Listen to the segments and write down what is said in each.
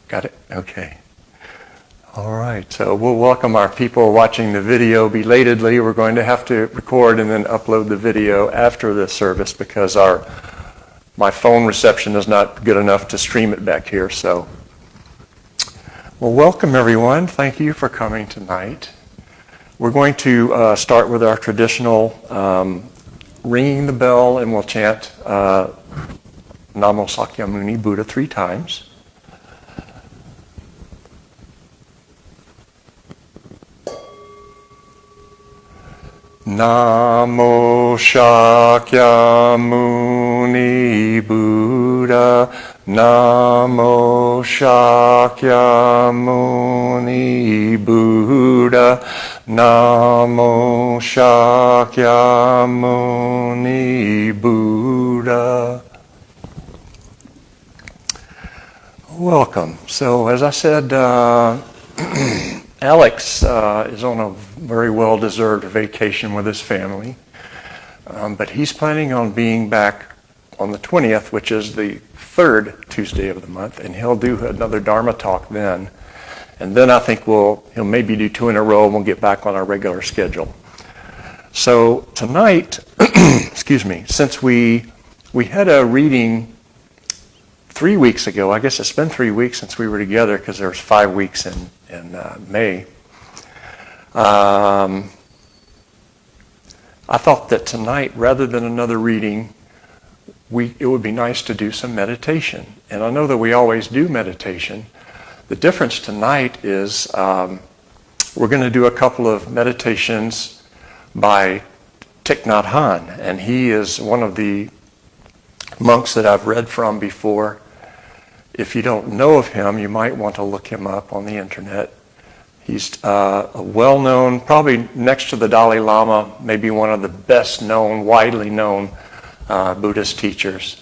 Got it? Okay. All right. So we'll welcome our people watching the video belatedly. We're going to have to record and then upload the video after the service because my phone reception is not good enough to stream it back here. So, well, welcome everyone. Thank you for coming tonight. We're going to start with our traditional ringing the bell, and we'll chant Namo Sakyamuni Buddha 3 times. Namo Shakyamuni Buddha, Namo Shakyamuni Buddha, Namo Shakyamuni Buddha. Welcome. So as I said, Alex is on a very well-deserved vacation with his family, but he's planning on being back on the 20th, which is the third Tuesday of the month, and he'll do another Dharma talk then. And then I think he'll maybe do 2 in a row, and we'll get back on our regular schedule. So tonight, excuse me, since we had a reading 3 weeks ago, I guess it's been 3 weeks since we were together because there was 5 weeks in May. I thought that tonight, rather than another reading, it would be nice to do some meditation. And I know that we always do meditation. The difference tonight is we're going to do a couple of meditations by Thich Nhat Hanh, and he is one of the monks that I've read from before. If you don't know of him, you might want to look him up on the internet. He's a well-known, probably next to the Dalai Lama, maybe one of the best-known, widely known Buddhist teachers.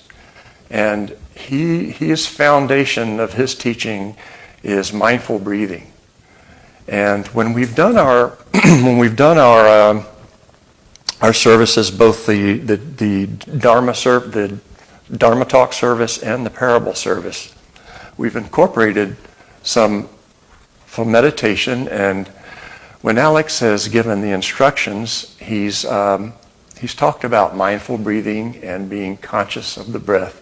And his foundation of his teaching is mindful breathing. And when we've done our our services, both the Dharma talk service and the parable service, we've incorporated some meditation, and when Alex has given the instructions, he's talked about mindful breathing and being conscious of the breath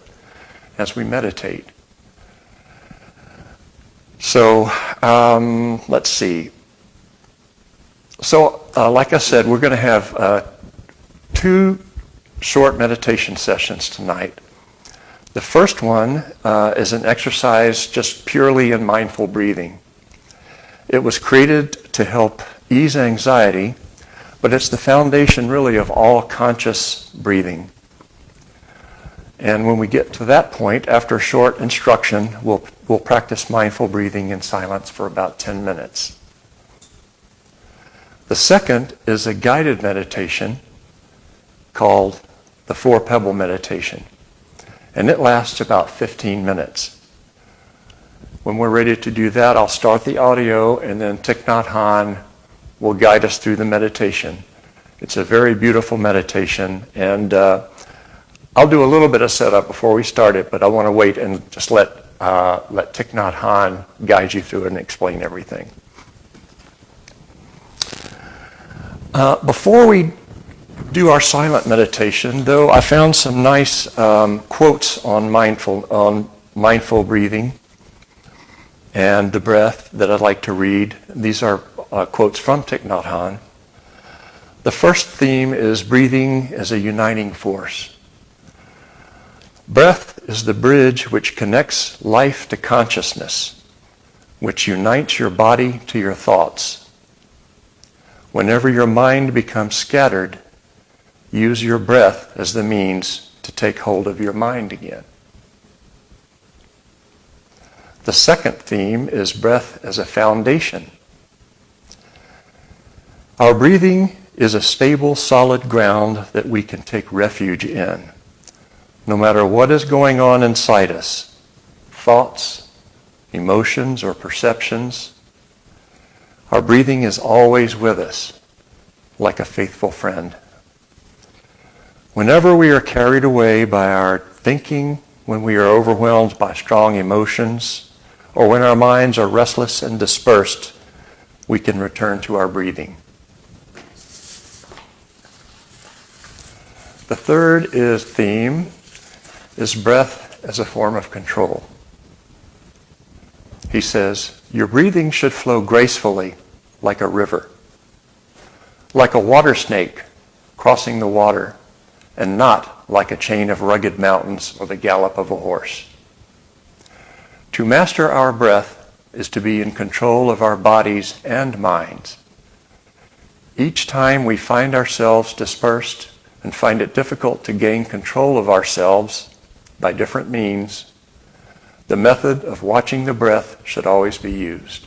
as we meditate. So let's see. So like I said, we're going to have 2 short meditation sessions tonight. The first one is an exercise just purely in mindful breathing. It was created to help ease anxiety, but it's the foundation really of all conscious breathing. And when we get to that point, after a short instruction, we'll practice mindful breathing in silence for about 10 minutes. The second is a guided meditation called the 4-Pebble Meditation, and it lasts about 15 minutes. When we're ready to do that, I'll start the audio, and then Thich Nhat Hanh will guide us through the meditation. It's a very beautiful meditation, and I'll do a little bit of setup before we start it, but I want to wait and just let Thich Nhat Hanh guide you through it and explain everything. Before we do our silent meditation, though, I found some nice quotes on mindful breathing and the breath that I'd like to read. These are quotes from Thich Nhat Hanh. The first theme is breathing as a uniting force. Breath is the bridge which connects life to consciousness, which unites your body to your thoughts. Whenever your mind becomes scattered, use your breath as the means to take hold of your mind again. The second theme is breath as a foundation. Our breathing is a stable, solid ground that we can take refuge in, no matter what is going on inside us, thoughts, emotions, or perceptions. Our breathing is always with us, like a faithful friend. Whenever we are carried away by our thinking, when we are overwhelmed by strong emotions, or when our minds are restless and dispersed, we can return to our breathing. The third theme is breath as a form of control. He says, your breathing should flow gracefully like a river, like a water snake crossing the water, and not like a chain of rugged mountains or the gallop of a horse. To master our breath is to be in control of our bodies and minds. Each time we find ourselves dispersed and find it difficult to gain control of ourselves by different means, the method of watching the breath should always be used.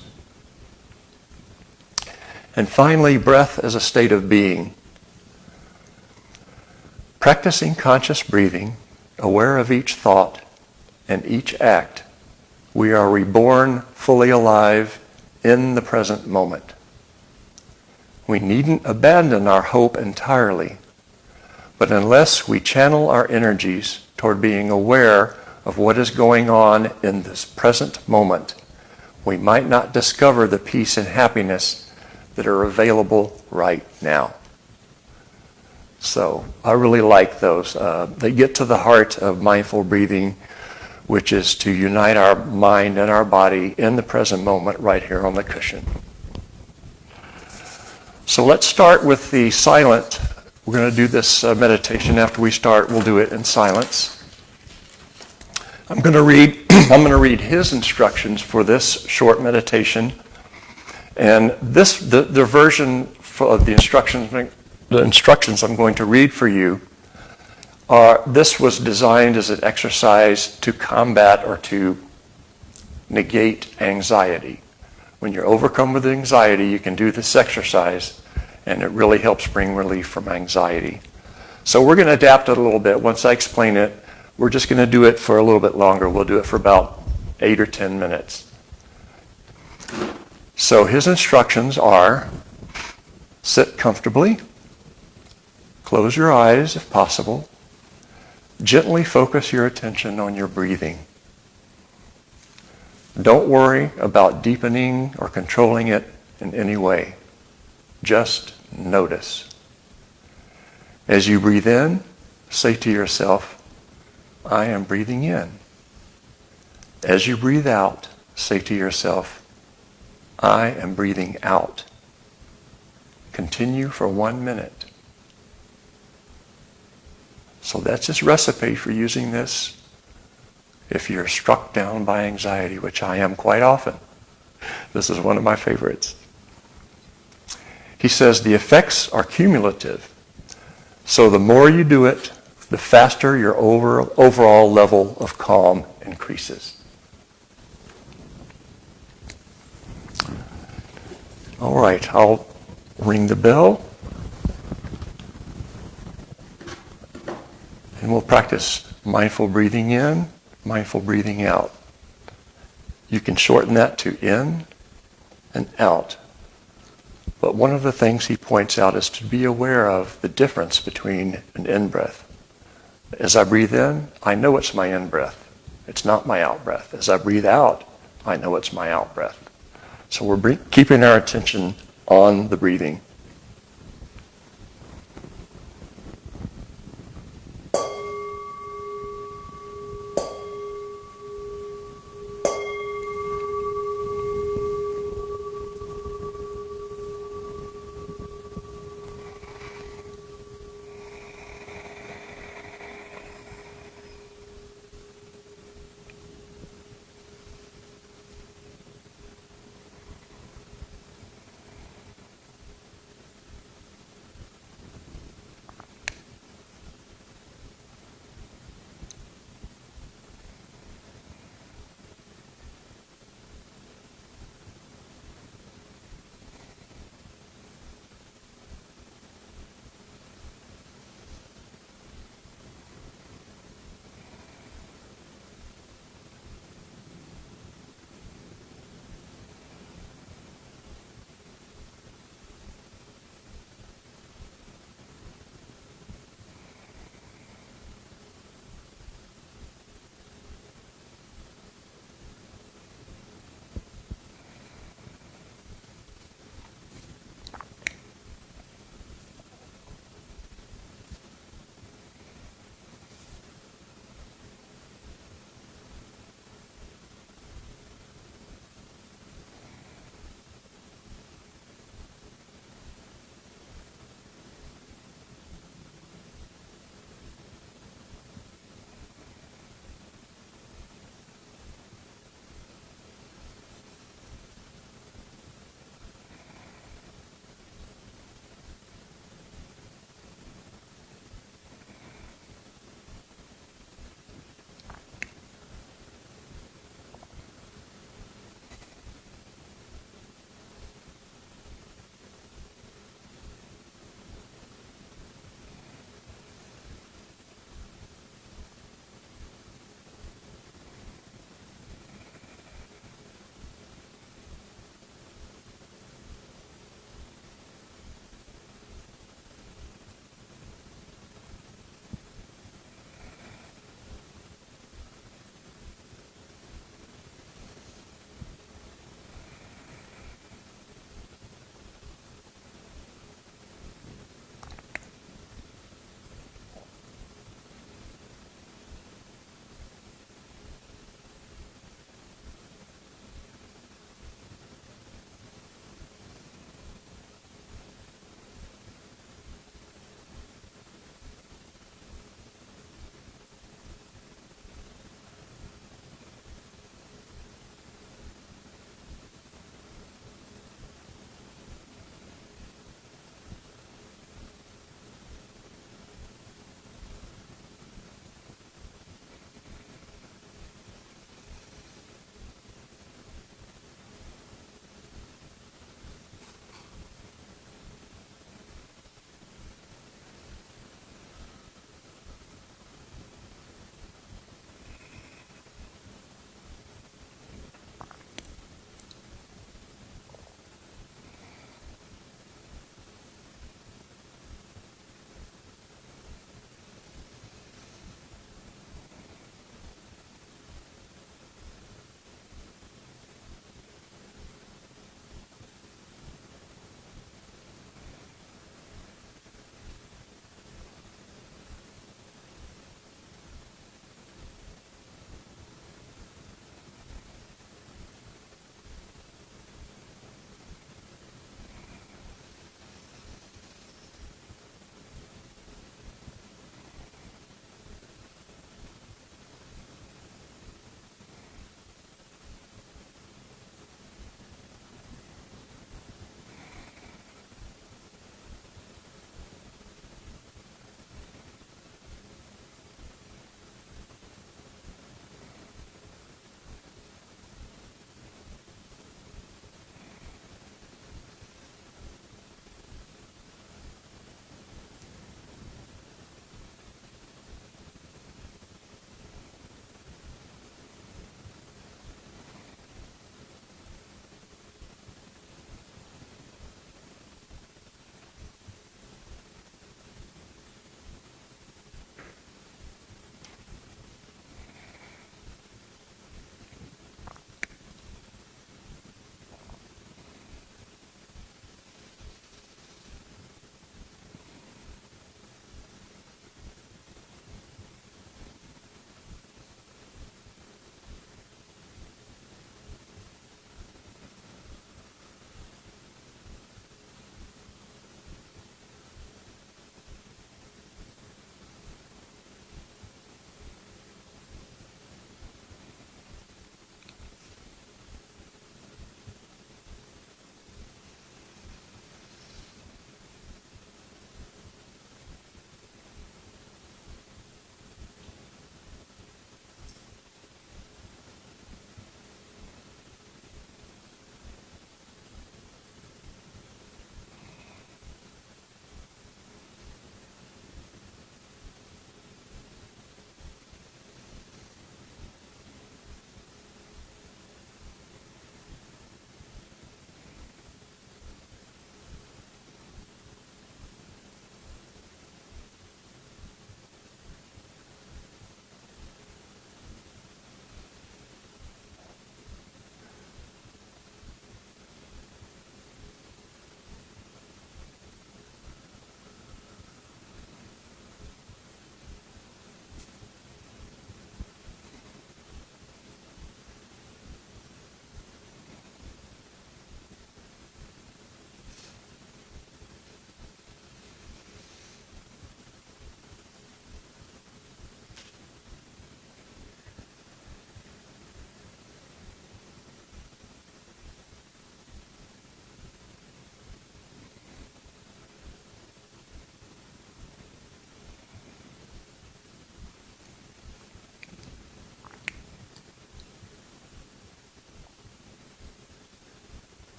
And finally, breath as a state of being. Practicing conscious breathing, aware of each thought and each act, we are reborn fully alive in the present moment. We needn't abandon our hope entirely, but unless we channel our energies toward being aware of what is going on in this present moment, we might not discover the peace and happiness that are available right now. So I really like those. They get to the heart of mindful breathing, which is to unite our mind and our body in the present moment right here on the cushion. So let's start with the silent. We're going to do this meditation. After we start, we'll do it in silence. I'm going to read his instructions for this short meditation. And the version of the instructions I'm going to read for you this was designed as an exercise to combat or to negate anxiety. When you're overcome with anxiety, you can do this exercise, and it really helps bring relief from anxiety. So we're going to adapt it a little bit. Once I explain it, we're just going to do it for a little bit longer. We'll do it for about 8 or 10 minutes. So his instructions are, sit comfortably, close your eyes if possible, gently focus your attention on your breathing. Don't worry about deepening or controlling it in any way. Just notice. As you breathe in, say to yourself, I am breathing in. As you breathe out, say to yourself, I am breathing out. Continue for 1 minute. So that's his recipe for using this if you're struck down by anxiety, which I am quite often. This is one of my favorites. He says the effects are cumulative. So the more you do it, the faster your overall level of calm increases. All right, I'll ring the bell. And we'll practice mindful breathing in, mindful breathing out. You can shorten that to in and out. But one of the things he points out is to be aware of the difference between an in-breath. As I breathe in, I know it's my in-breath. It's not my out-breath. As I breathe out, I know it's my out-breath. So we're keeping our attention on the breathing.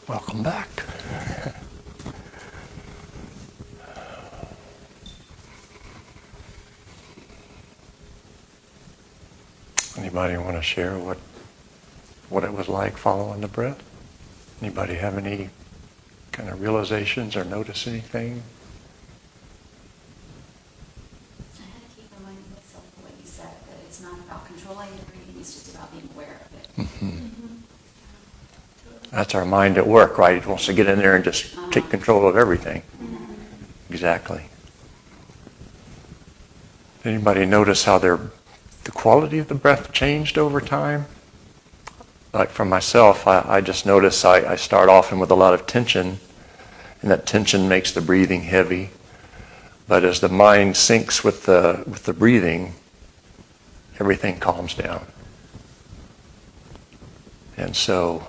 Welcome back. Anybody want to share what it was like following the breath? Anybody have any kind of realizations or notice anything? I had to keep reminding myself of what you said, that it's not about controlling the breathing, it's just about being aware of it. Mm-hmm. That's our mind at work, right? It wants to get in there and just take control of everything. Mm-hmm. Exactly. Anybody notice how the quality of the breath changed over time? Like for myself, I just notice I start often with a lot of tension, and that tension makes the breathing heavy. But as the mind syncs with the breathing, everything calms down. And so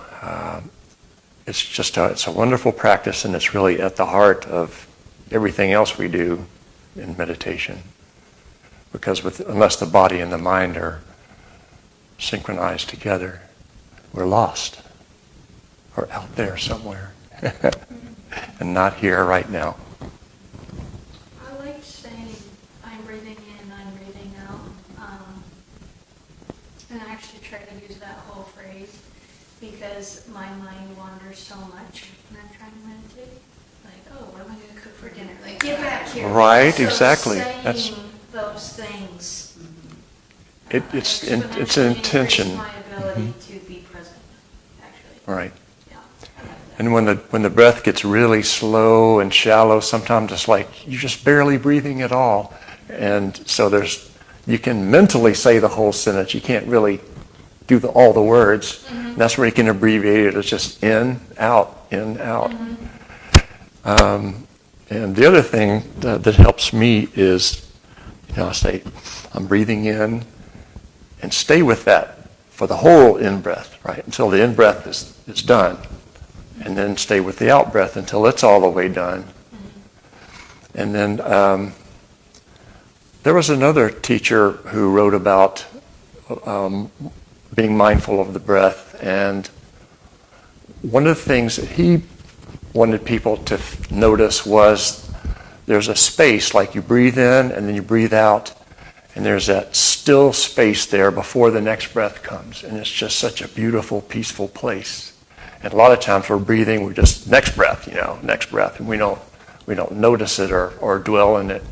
it's a wonderful practice, and it's really at the heart of everything else we do in meditation. Because unless the body and the mind are synchronized together, we're lost. Or out there somewhere. And not here right now. I like saying, I'm breathing in, I'm breathing out. And I actually try to use that whole phrase because my mind wanders so much when I'm trying to meditate. Like, oh, what am I going to cook for dinner? Like, get back here. Right, so exactly. Saying those things. It's an intention. My ability to be present, actually. Right. Yeah. And when the breath gets really slow and shallow, sometimes it's like you're just barely breathing at all. And so you can mentally say the whole sentence. You can't really do all the words. Mm-hmm. That's where you can abbreviate it. It's just in, out, in, out. Mm-hmm. And the other thing that helps me is, I say, I'm breathing in, and stay with that for the whole in-breath, right, until the in-breath is done. And then stay with the out-breath until it's all the way done. And then there was another teacher who wrote about being mindful of the breath. And one of the things that he wanted people to notice was there's a space, like you breathe in and then you breathe out, and there's that still space there before the next breath comes. And it's just such a beautiful, peaceful place. And a lot of times we're breathing, we're just next breath, next breath, and we don't notice it or dwell in it.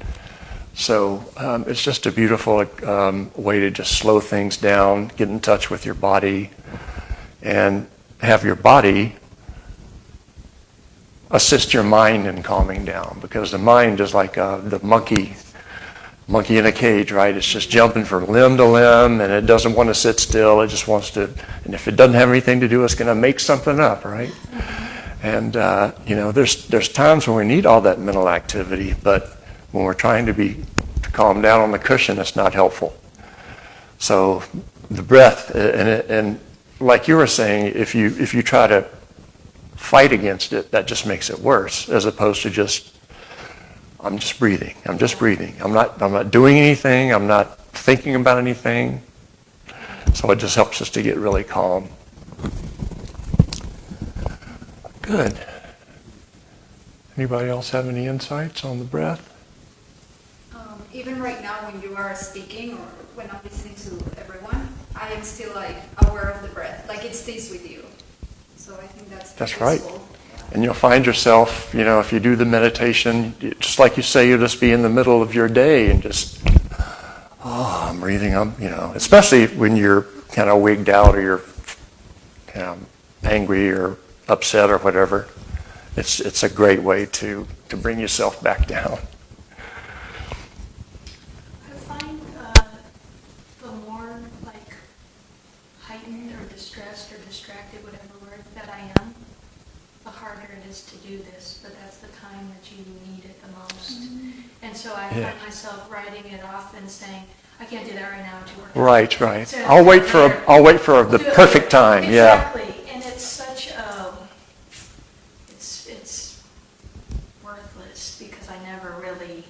So it's just a beautiful way to just slow things down, get in touch with your body, and have your body assist your mind in calming down, because the mind is like the monkey in a cage, right? It's just jumping from limb to limb, and it doesn't want to sit still. It just wants to, and if it doesn't have anything to do, it's going to make something up, right? And there's times when we need all that mental activity, but when we're trying to calm down on the cushion, it's not helpful. So the breath, and like you were saying, if you try to fight against it, that just makes it worse, as opposed to just, I'm just breathing. I'm just breathing. I'm not doing anything. I'm not thinking about anything. So it just helps us to get really calm. Good. Anybody else have any insights on the breath? Even right now when you are speaking or when I'm listening to everyone, I am still aware of the breath. Like it stays with you. So I think that's right. Yeah. And you'll find yourself, if you do the meditation, just like you say, you'll just be in the middle of your day and just, I'm breathing, especially when you're kind of wigged out or you're angry or upset or whatever. It's a great way to bring yourself back down. I find the more heightened or distressed or distracted, whatever word that I am, the harder it is to do this, but that's the time that you need it the most. Mm-hmm. And so I find myself writing it off and saying, I can't do that right now to work. Right. So I'll wait for the perfect time. Exactly. Yeah. And it's such it's worthless because I never really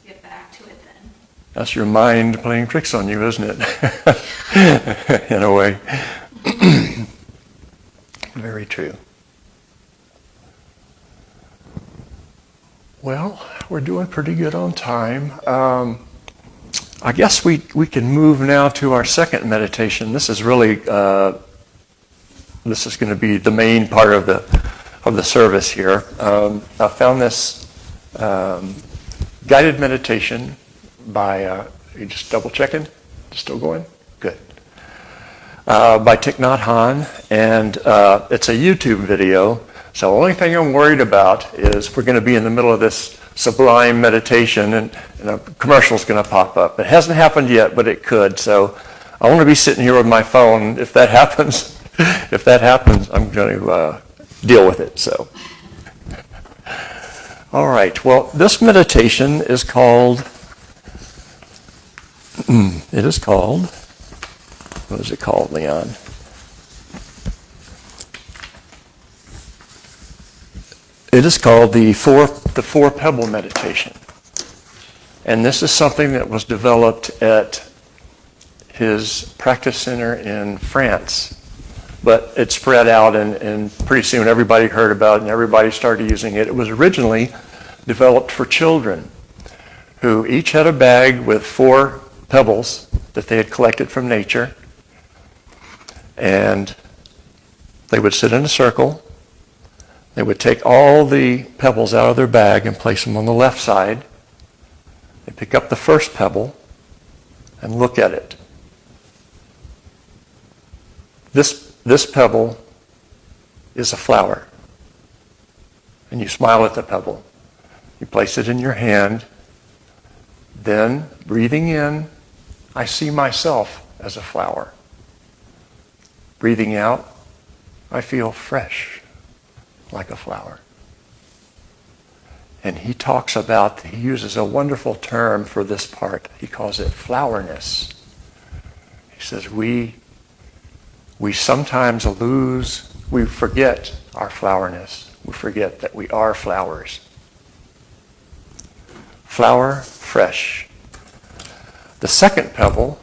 get back to it then. That's your mind playing tricks on you, isn't it? In a way. Very true. Well, we're doing pretty good on time. I guess we can move now to our second meditation. This is really this is going to be the main part of the service here. I found this guided meditation by. You just double checking? Still going? Good. By Thich Nhat Hanh, and it's a YouTube video. So the only thing I'm worried about is we're going to be in the middle of this sublime meditation, and a commercial's going to pop up. It hasn't happened yet, but it could. So I want to be sitting here with my phone. If that happens, I'm going to deal with it. So, all right. Well, this meditation is called. It is called. What is it called, Leon? It is called the four pebble meditation. And this is something that was developed at his practice center in France. But it spread out, and pretty soon everybody heard about it and everybody started using it. It was originally developed for children who each had a bag with 4 pebbles that they had collected from nature. And they would sit in a circle. They would take all the pebbles out of their bag and place them on the left side. They pick up the first pebble and look at it. This pebble is a flower. And you smile at the pebble. You place it in your hand. Then, breathing in, I see myself as a flower. Breathing out, I feel fresh, like a flower. And he talks about, he uses a wonderful term for this part. He calls it flowerness. He says we sometimes we forget our flowerness. We forget that we are flowers. Flower, fresh. The second pebble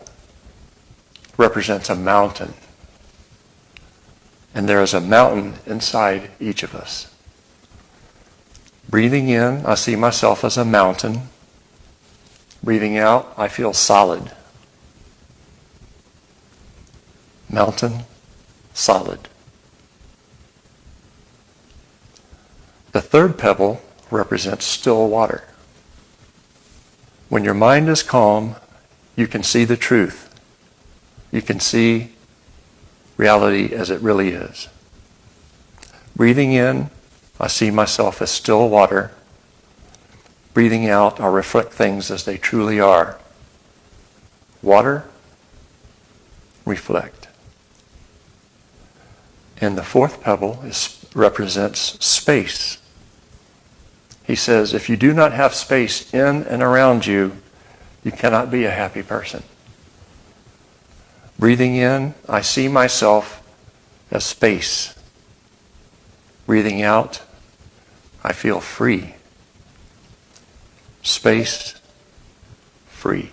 represents a mountain. And there is a mountain inside each of us. Breathing in, I see myself as a mountain. Breathing out, I feel solid. Mountain, solid. The third pebble represents still water. When your mind is calm, you can see the truth. You can see reality as it really is. Breathing in, I see myself as still water. Breathing out, I reflect things as they truly are. Water, reflect. And the fourth pebble represents space. He says, if you do not have space in and around you, you cannot be a happy person. Breathing in, I see myself as space. Breathing out, I feel free. Space, free.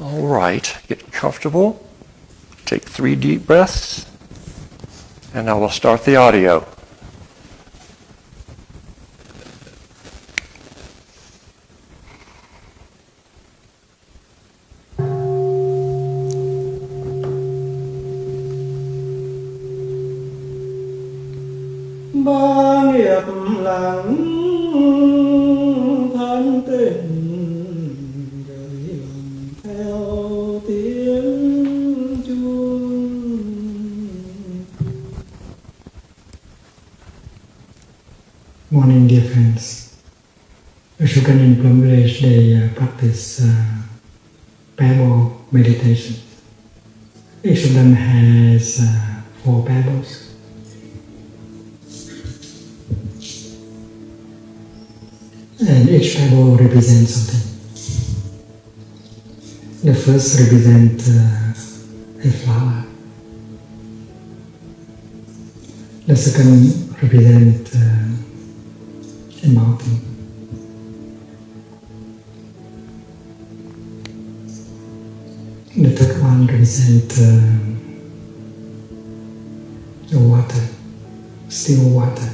All right, get comfortable. Take 3 deep breaths, and I will start the audio. Ba nghiệp lặng thân tình gửi lòng theo tiếng chuông. Morning, dear friends. Ashokan and Plum Village, they practice pebble meditation. Each of them has 4 pebbles. And each pebble represents something. The first represents a flower. The second represents a mountain. The third one represents the water, still water.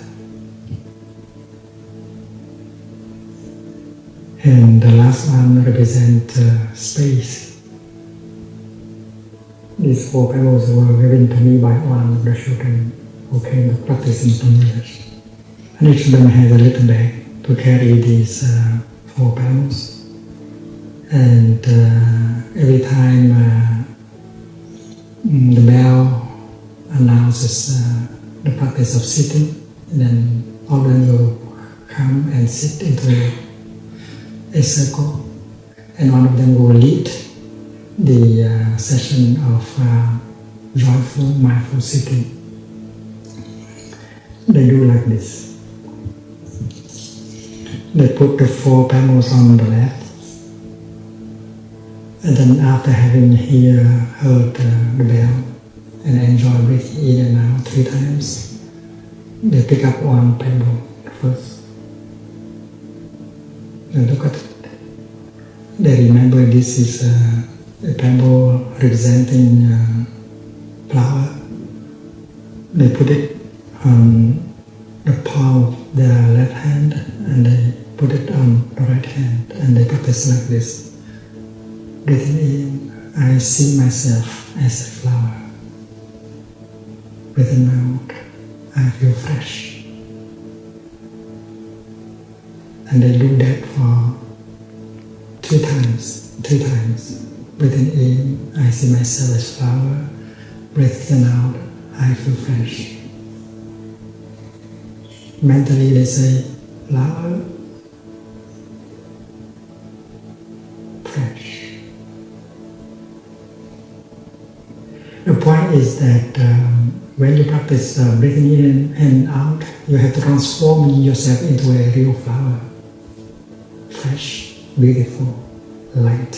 And the last one represents space. These 4 pebbles were given to me by one of the children who came to practice in Bangladesh. And each of them has a little bag to carry these 4 pebbles. And every time the bell announces the practice of sitting, and then all of them will come and sit into a circle, and one of them will lead the session of joyful, mindful sitting. They do like this. They put the 4 pebbles on the left, and then after having heard the bell and enjoy breathing in and out 3 times, they pick up 1 pebble first. And look at it. They remember this is a pebble representing flower. They put it on the palm of their left hand and they put it on the right hand and they practice like this. Breathing in, I see myself as a flower. Breathing out, I feel fresh. And they do that for 3 times. Breathing in, I see myself as flower. Breathing out, I feel fresh. Mentally they say, flower, fresh. The point is that when you practice breathing in and out, you have to transform yourself into a real flower. Fresh, beautiful, light.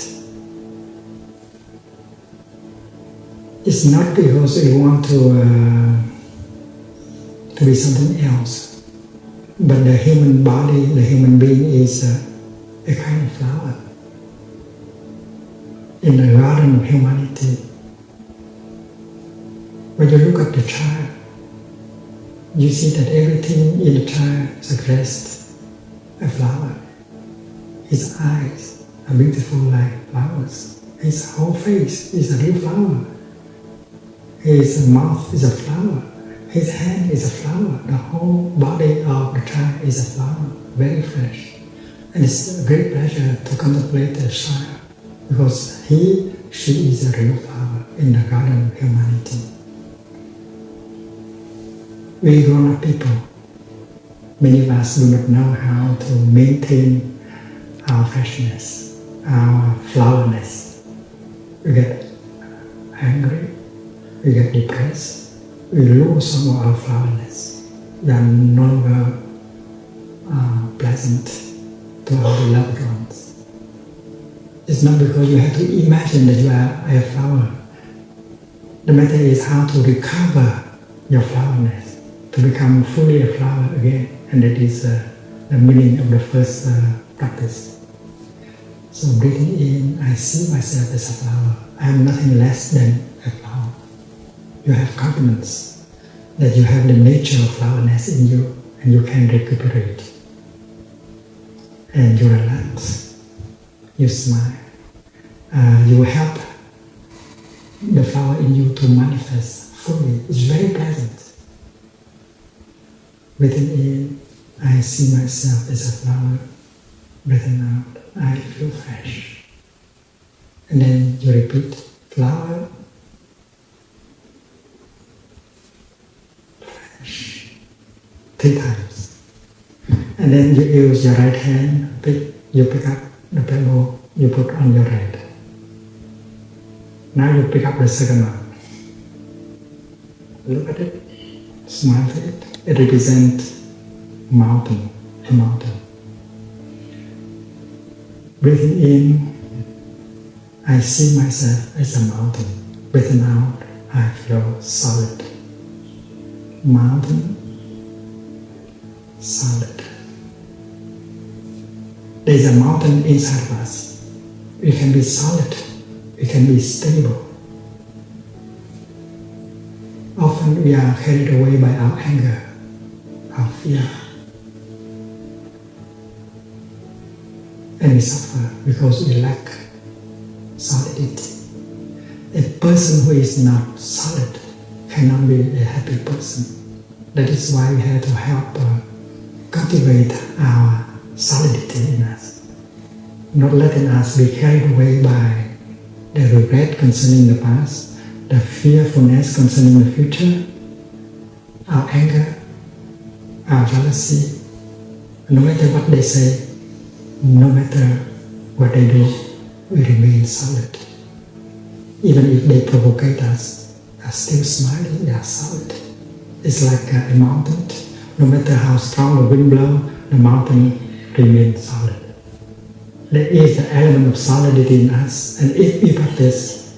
It's not because you want to be something else, but the human body, the human being is a kind of flower. In the garden of humanity, when you look at the child, you see that everything in the child suggests a flower. His eyes are beautiful like flowers. His whole face is a real flower. His mouth is a flower. His hand is a flower. The whole body of the child is a flower, very fresh. And it's a great pleasure to contemplate the child because she is a real flower in the garden of humanity. We grown-up people, many of us do not know how to maintain our freshness, our flowerness. We get angry, we get depressed, we lose some of our flowerness. We are no longer pleasant to our beloved ones. It's not because you have to imagine that you are a flower. The matter is how to recover your flowerness, to become fully a flower again, and that is the meaning of the first practice. So breathing in, I see myself as a flower. I am nothing less than a flower. You have confidence that you have the nature of flowerness in you, and you can recuperate. And you relax, you smile. You help the flower in you to manifest fully. It's very pleasant. Breathing in, I see myself as a flower. Breathing out, I feel fresh. And then you repeat, flower, fresh, 3 times. And then you use your right hand, you pick up the pebble, you put on your right. Now you pick up the second one. Look at it, smile at it. It represents mountain, a mountain. Breathing in, I see myself as a mountain. Breathing out, I feel solid. Mountain, solid. There is a mountain inside of us. We can be solid. We can be stable. Often we are carried away by our anger, our fear. and we suffer because we lack solidity. A person who is not solid cannot be a happy person. That is why we have to help cultivate our solidity in us, not letting us be carried away by the regret concerning the past, the fearfulness concerning the future, our anger, our jealousy. No matter what they say, no matter what they do, we remain solid. Even if they provocate us, they are still smiling, they are solid. It's like a mountain. No matter how strong the wind blows, the mountain remains solid. There is the element of solidity in us, and if we practice,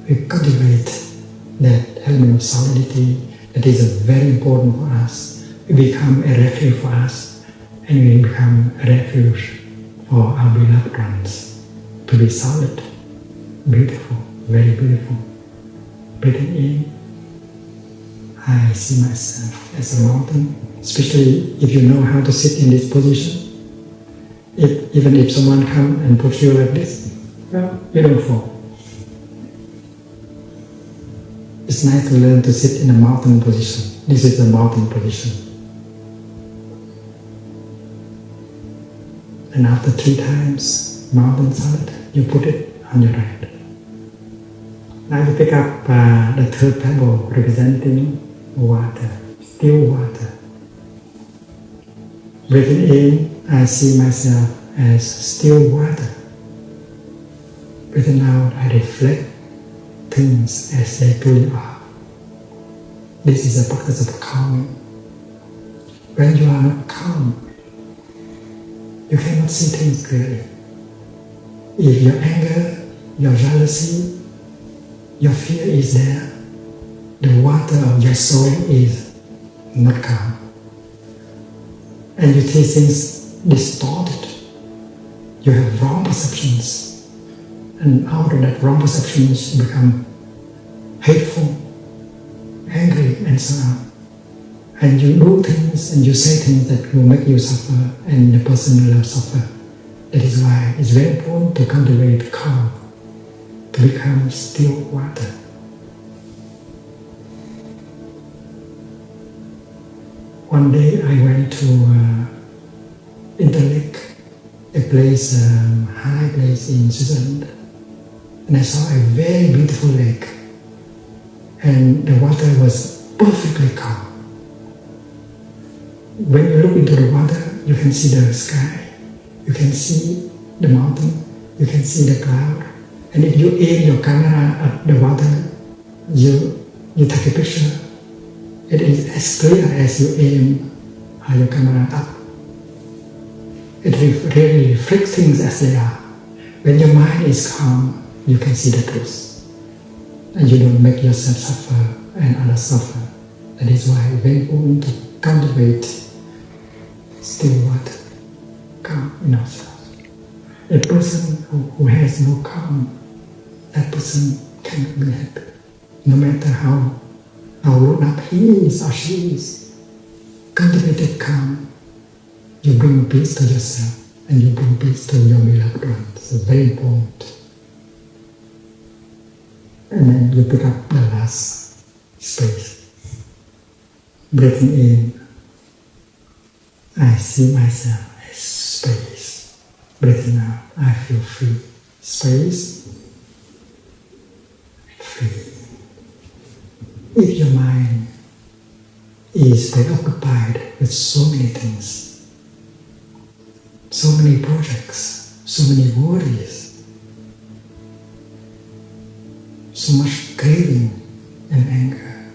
we cultivate that element of solidity that is very important for us. We become a refuge for us, and we become a refuge for our beloved ones. To be solid, beautiful, very beautiful. Breathing in, I see myself as a mountain, especially if you know how to sit in this position. Even if someone comes and puts you like this, well, you don't fall. It's nice to learn to sit in a mountain position. This is the mountain position. And after 3 times, mountain solid, you put it on your right. Now you pick up the third pebble representing water, still water. Breathing in, I see myself as still water. Breathing out, I reflect things as they truly are. This is a practice of calming. When you are not calm, you cannot see things clearly. If your anger, your jealousy, your fear is there, the water of your soul is not calm. And you see things distorted. You have wrong perceptions. And out of that wrong perceptions, you become hateful, angry, and so on. And you do things and you say things that will make you suffer, and the person you love suffer. That is why it's very important to cultivate calm, to become still water. One day I went to Interlake, a place, high place in Switzerland, and I saw a very beautiful lake, and the water was perfectly calm. When you look into the water, you can see the sky, you can see the mountain, you can see the cloud, and if you aim your camera at the water, you take a picture. It is as clear as you aim your camera up. It really reflects things as they are. When your mind is calm, you can see the truth. And you don't make yourself suffer and others suffer. That is why it's very important to cultivate still water, calm in ourselves. A person who has no calm, that person cannot be happy. No matter how grown up he is or she is. Cultivated calm, you bring peace to yourself and you bring peace to your beloved ones. It's very important. And then you pick up the last space. Breathing in, I see myself as space. Breathing out, I feel free. Space, free. If your mind is preoccupied with so many things, so many projects, so many worries, so much craving and anger,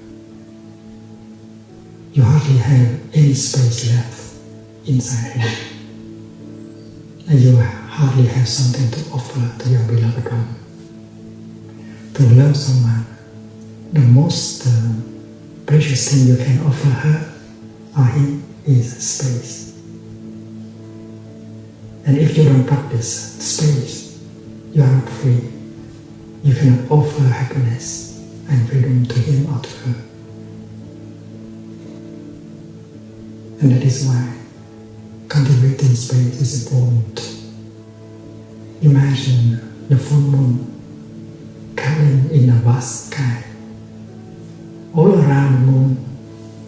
you hardly have any space left inside you. And you hardly have something to offer to your beloved one. To love someone, the most precious thing you can offer her or him is space. And if you don't practice space, you are not free. You cannot offer happiness and freedom to him or to her. And that is why cultivating space is important. Imagine the full moon coming in a vast sky. All around the moon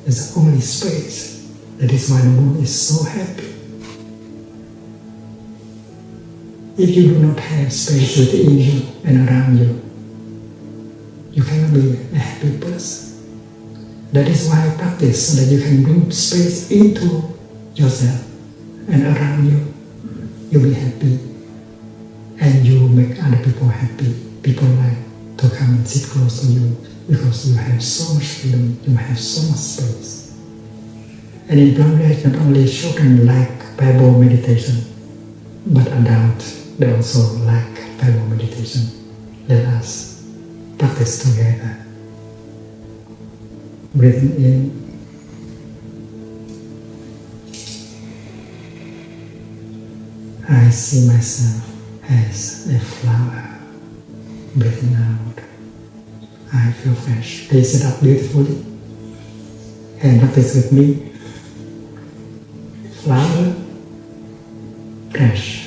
is only space. That is why the moon is so happy. If you do not have space within you and around you, you cannot be a happy person. That is why I practice, so that you can bring space into yourself and around you. You'll be happy, and you make other people happy. People like to come and sit close to you because you have so much freedom, you have so much space. And in Bangladesh, not only children like Bible meditation, but adults, they also like Bible meditation. Let us practice together. Breathing in. I see myself as a flower. Breathing out. I feel fresh. Please sit up beautifully and practice with me. Flower, fresh.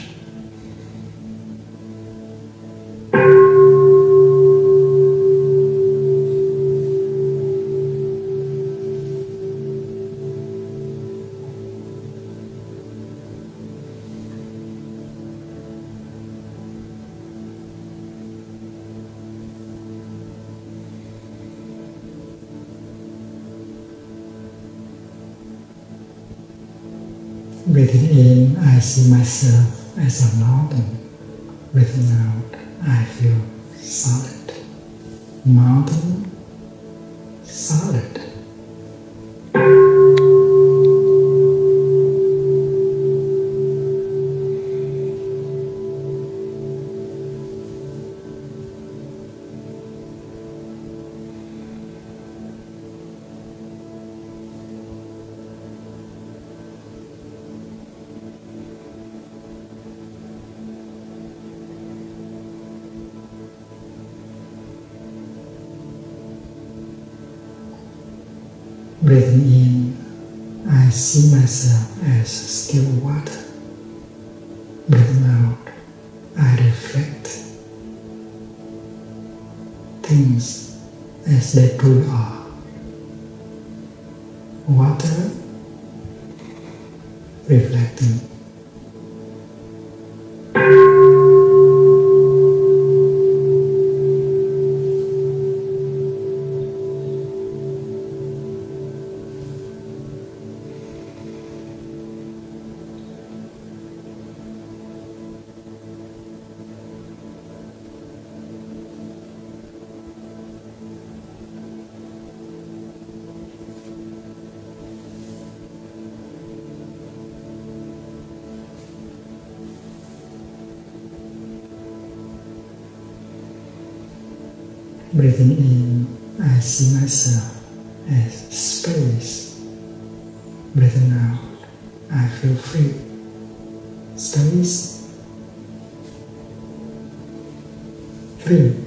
Breathing in, I see myself as a mountain. Breathing out, I feel solid. Mountain, solid. Breathing in, I see myself as still water. Breathing out, I reflect things as they truly are. Water reflecting. Breathing in, I see myself as space. Breathing out, I feel free. Space, free.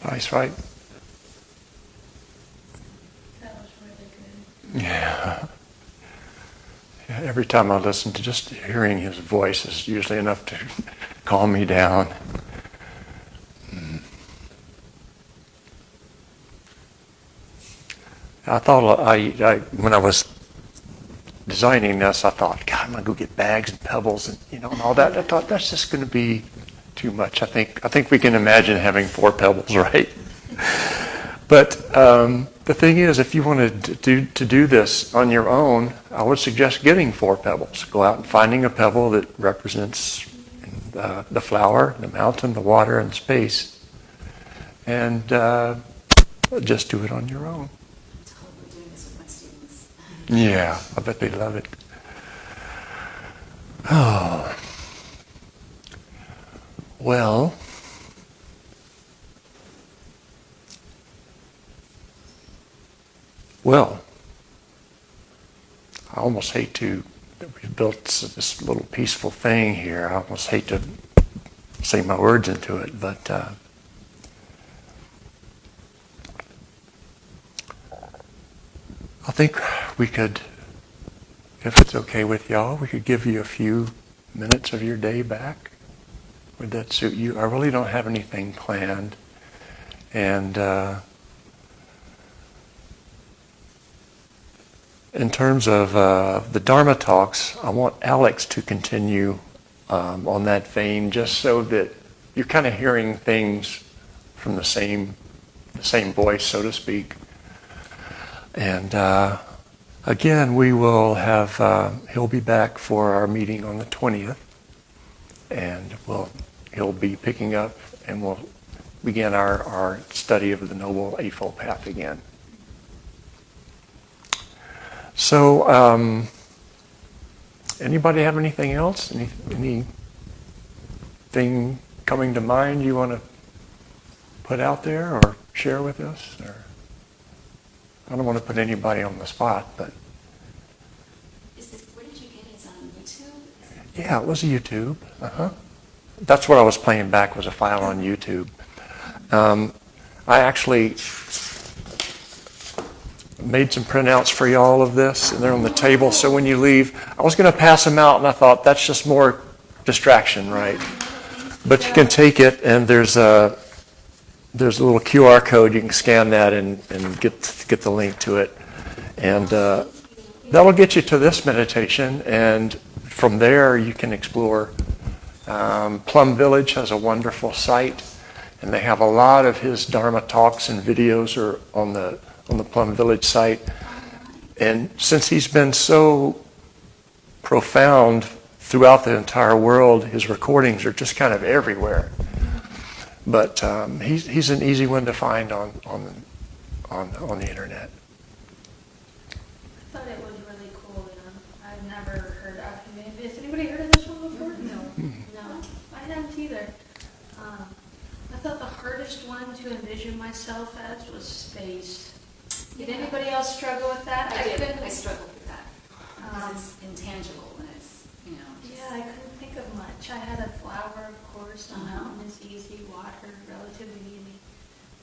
Nice, right? That was really good. Yeah. Yeah. Every time I listen to just hearing his voice is usually enough to calm me down. I thought when I was designing this, I thought, God, I'm gonna go get bags and pebbles and and all that. I thought that's just going to be too much. I think we can imagine having 4 pebbles, right? But the thing is, if you wanted to do this on your own, I would suggest getting 4 pebbles. Go out and finding a pebble that represents the flower, the mountain, the water, and space. And just do it on your own. I'm totally doing this with my students. Yeah, I bet they love it. Oh. Well, I almost hate to, we've built this little peaceful thing here. I almost hate to say my words into it, but I think we could, if it's okay with y'all, we could give you a few minutes of your day back. Would that suit you? I really don't have anything planned. And in terms of the Dharma talks, I want Alex to continue on that vein, just so that you're kind of hearing things from the same voice, so to speak. And again, we will have, he'll be back for our meeting on the 20th, and he'll be picking up, and we'll begin our study of the Noble Eightfold Path again. So, anybody have anything else? Anything coming to mind you want to put out there or share with us? Or I don't want to put anybody on the spot, but Where did you get it? Is it on YouTube? yeah, it was YouTube. That's what I was playing back, was a file on YouTube. I actually made some printouts for y'all of this, and they're on the table, so when you leave, I was going to pass them out, and I thought that's just more distraction, right? But you can take it, and there's a little QR code. You can scan that and get the link to it, and that'll get you to this meditation, and from there you can explore. Plum Village has a wonderful site, and they have a lot of his Dharma talks and videos are on the Plum Village site. And since he's been so profound throughout the entire world, his recordings are just kind of everywhere. But he's an easy one to find on the internet. I thought it was really cool. I've never heard of him. Has anybody heard of this one before? No, I hadn't either. I thought the hardest one to envision myself as was space. Did anybody else struggle with that? I did. couldn't- I struggled with that. Because it's intangible and it's, Yeah, I couldn't think of much. I had a flower, of course. A mountain is easy. Water, relatively easy.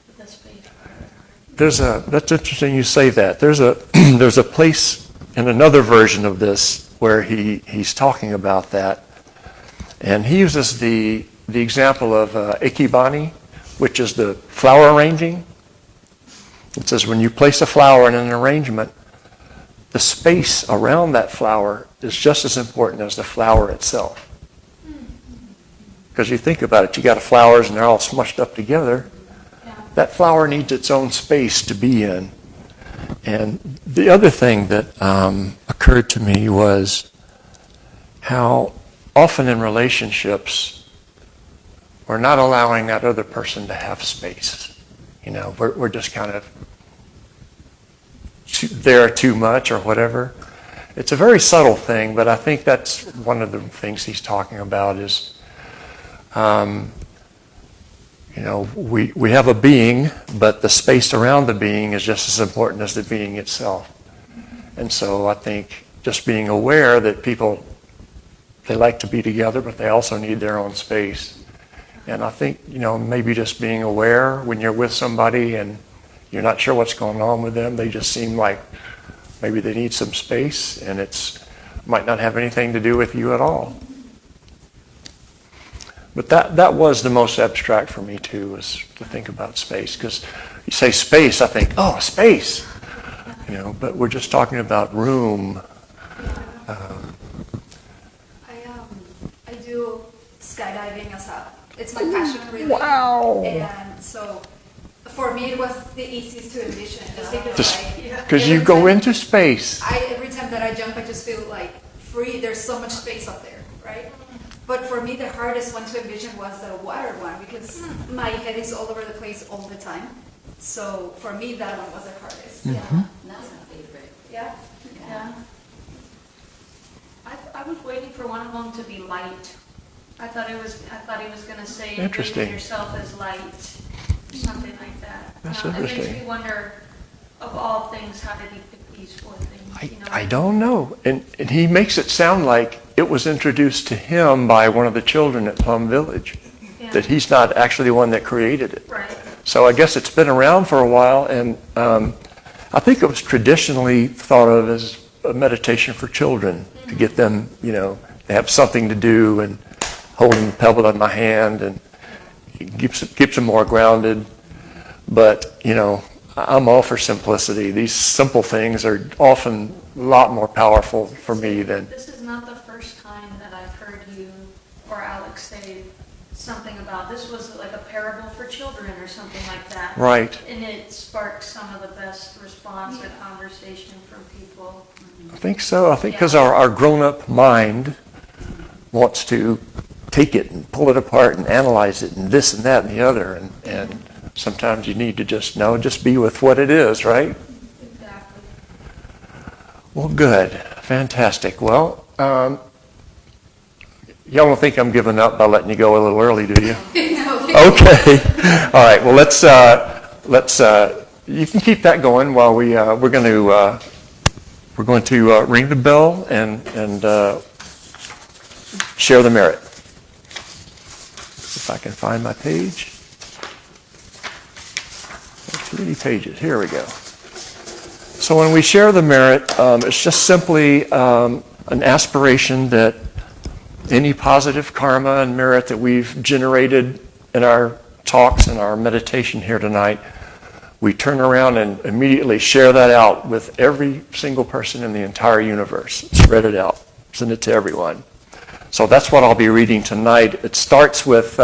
But the space part. That's interesting you say that. There's a place in another version of this where he's talking about that, and he uses the example of ikebani, which is the flower arranging. It says when you place a flower in an arrangement, the space around that flower is just as important as the flower itself. Because you think about it, you got flowers and they're all smushed up together. Yeah. That flower needs its own space to be in. And the other thing that occurred to me was how often in relationships we're not allowing that other person to have space. We're just kind of there too much or whatever. It's a very subtle thing, but I think that's one of the things he's talking about is, we have a being, but the space around the being is just as important as the being itself. And so I think just being aware that people, they like to be together, but they also need their own space. And I think, maybe just being aware when you're with somebody and you're not sure what's going on with them, they just seem like maybe they need some space, and might not have anything to do with you at all. But that was the most abstract for me too, was to think about space. Because you say space, I think, oh, space. But we're just talking about room. I do skydiving it's my passion, really. Wow. And so for me it was the easiest to envision, Because you go into space. every time that I jump, I just feel like free. There's so much space up there, right? But for me, the hardest one to envision was the water one because my head is all over the place all the time. So for me, that one was the hardest. Yeah, and that's my favorite. Yeah. Yeah. I was waiting for one of them to be light. I thought he was gonna say Interesting. envision yourself as light, something like that. That's It makes interesting. me wonder, of all things, how did he pick these four things? You know? I don't know. And he makes it sound like it was introduced to him by one of the children at Plum Village, Yeah. that he's not actually the one that created it. Right. So I guess it's been around for a while, and I think it was traditionally thought of as a meditation for children, to get them, to have something to do, and holding the pebble in my hand, and it keeps them more grounded. But, I'm all for simplicity. These simple things are often a lot more powerful for me than, This is not the first time that I've heard you or Alex say something about, this was like a parable for children or something like that. right. And it sparked some of the best response and conversation from people. I think so. I think because our grown-up mind wants to take it and pull it apart and analyze it and this and that and the other. And sometimes you need to just be with what it is, right? Exactly. Well, good. Fantastic. Well, y'all don't think I'm giving up by letting you go a little early, do you? Okay. All right. Well, let's you can keep that going while we're going to ring the bell and share the merit. If I can find my page. Too many pages. Here we go. So when we share the merit, it's just simply an aspiration that any positive karma and merit that we've generated in our talks and our meditation here tonight, we turn around and immediately share that out with every single person in the entire universe. Spread it out. Send it to everyone. So that's what I'll be reading tonight. It starts with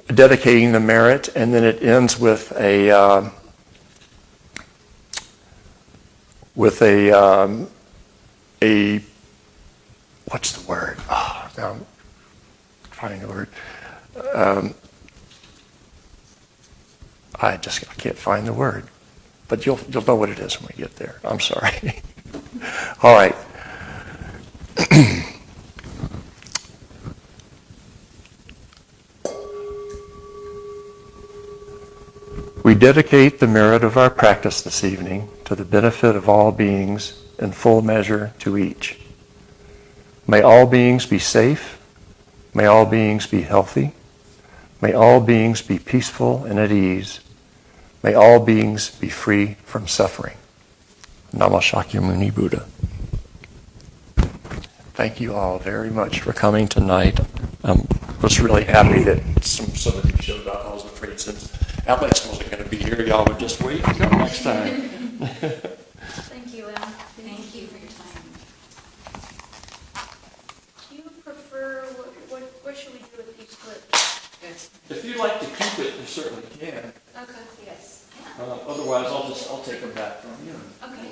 dedicating the merit, and then it ends with a what's the word? Oh, now I'm finding the word. I can't find the word, but you'll know what it is when we get there. I'm sorry. All right. We dedicate the merit of our practice this evening to the benefit of all beings in full measure to each. May all beings be safe. May all beings be healthy. May all beings be peaceful and at ease. May all beings be free from suffering. Namah Shakyamuni Buddha. Thank you all very much for coming tonight. I was really happy that some of you showed up. I was afraid since Alex wasn't going to be here, y'all would just wait until next time. Thank you, Em. Thank you for your time. Do you prefer, what should we do with these clips? If you'd like to keep it, you certainly can. Okay. Yes. Otherwise, I'll take them back from you. Okay.